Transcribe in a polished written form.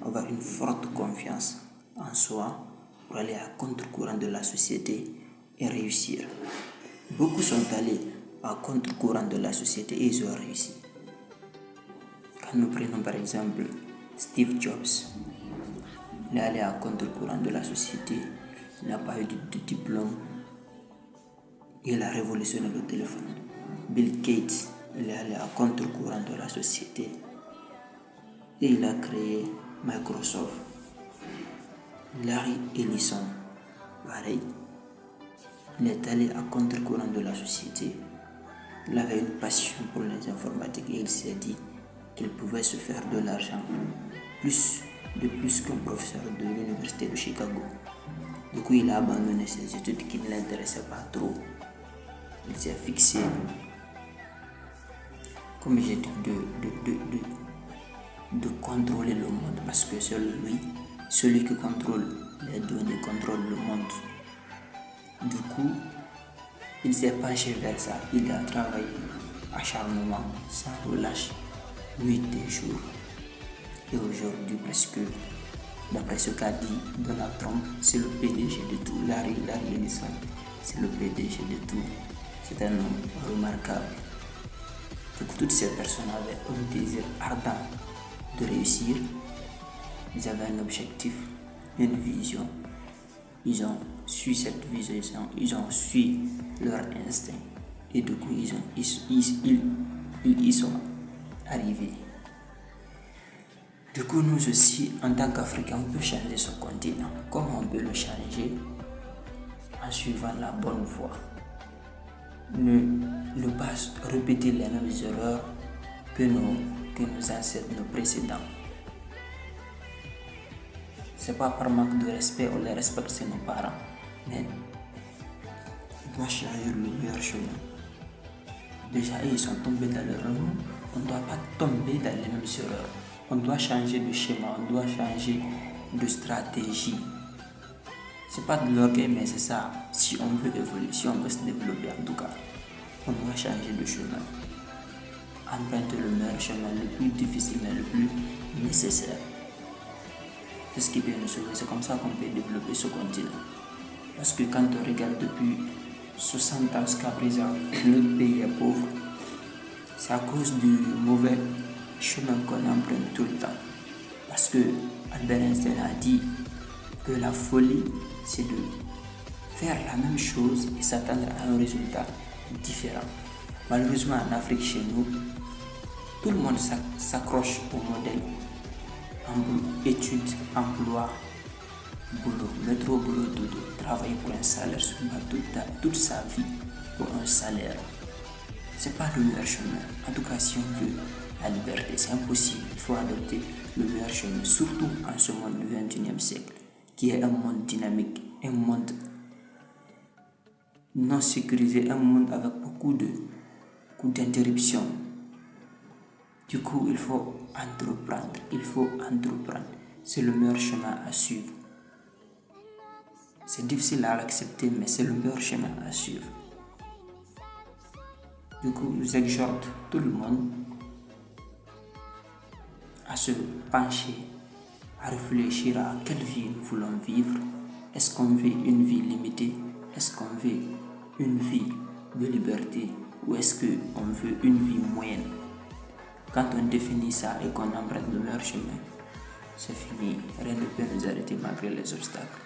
avoir une forte confiance en soi pour aller à contre-courant de la société et réussir. Beaucoup sont allés à contre-courant de la société et ils ont réussi. Quand nous prenons par exemple Steve Jobs, il est allé à contre-courant de la société, il n'a pas eu de diplôme, il a révolutionné le téléphone. Bill Gates, il est allé à contre-courant de la société et il a créé Microsoft. Larry Ellison, pareil, il est allé à contre-courant de la société. Il avait une passion pour les informatiques et il s'est dit qu'il pouvait se faire de l'argent plus qu'un professeur de l'université de Chicago. Du coup, il a abandonné ses études qui ne l'intéressaient pas trop. Il s'est fixé, comme j'ai dit, de contrôler le monde parce que celui qui contrôle les données contrôle le monde. Du coup, il s'est penché vers ça. Il a travaillé acharnement, sans relâche, nuit et jour. Et aujourd'hui, presque, d'après ce qu'a dit Donald Trump, c'est le PDG de tout. Larry Ellison, c'est le PDG de tout. C'est un homme remarquable. Donc, toutes ces personnes avaient un désir ardent de réussir. Ils avaient un objectif, une vision. Ils ont su cette vision, ils ont su leur instinct. Et du coup, ils y sont arrivés. Du coup, nous aussi, en tant qu'Africains, on peut changer ce continent. Comment on peut le changer? En suivant la bonne voie. Ne pas répéter les mêmes erreurs que nos ancêtres, nos précédents. C'est pas par manque de respect, on les respecte, c'est nos parents. Mais on doit choisir le meilleur chemin. Déjà, ils sont tombés dans l'erreur. On ne doit pas tomber dans les mêmes erreurs. On doit changer de schéma, on doit changer de stratégie. C'est pas de l'orgueil, mais c'est ça. Si on veut évoluer, si on veut se développer, en tout cas, on doit changer de chemin. Emprunter le meilleur chemin, le plus difficile, mais le plus nécessaire. C'est ce qui peut nous sauver. C'est comme ça qu'on peut développer ce continent. Parce que quand on regarde depuis 60 ans jusqu'à présent, notre pays est pauvre. C'est à cause du mauvais chemin qu'on emprunte tout le temps. Parce que Albert Einstein a dit que la folie, c'est de faire la même chose et s'attendre à un résultat différent. Malheureusement, en Afrique, chez nous, tout le monde s'accroche au modèle études, emploi, boulot, métro, boulot, dodo, travailler pour un salaire, toute sa vie pour un salaire. C'est pas le meilleur chemin. En tout cas, si on veut la liberté, c'est impossible. Il faut adopter le meilleur chemin, surtout en ce monde du XXIe siècle, qui est un monde dynamique, un monde non sécurisé, un monde avec beaucoup d'interruptions. Du coup, il faut entreprendre. C'est le meilleur chemin à suivre. C'est difficile à l'accepter, mais c'est le meilleur chemin à suivre. Du coup, j'exhorte tout le monde à se pencher, à réfléchir à quelle vie nous voulons vivre. Est-ce qu'on veut une vie limitée? Est-ce qu'on veut une vie de liberté? Ou est-ce qu'on veut une vie moyenne? Quand on définit ça et qu'on emprunte le meilleur chemin, c'est fini. Rien ne peut nous arrêter malgré les obstacles.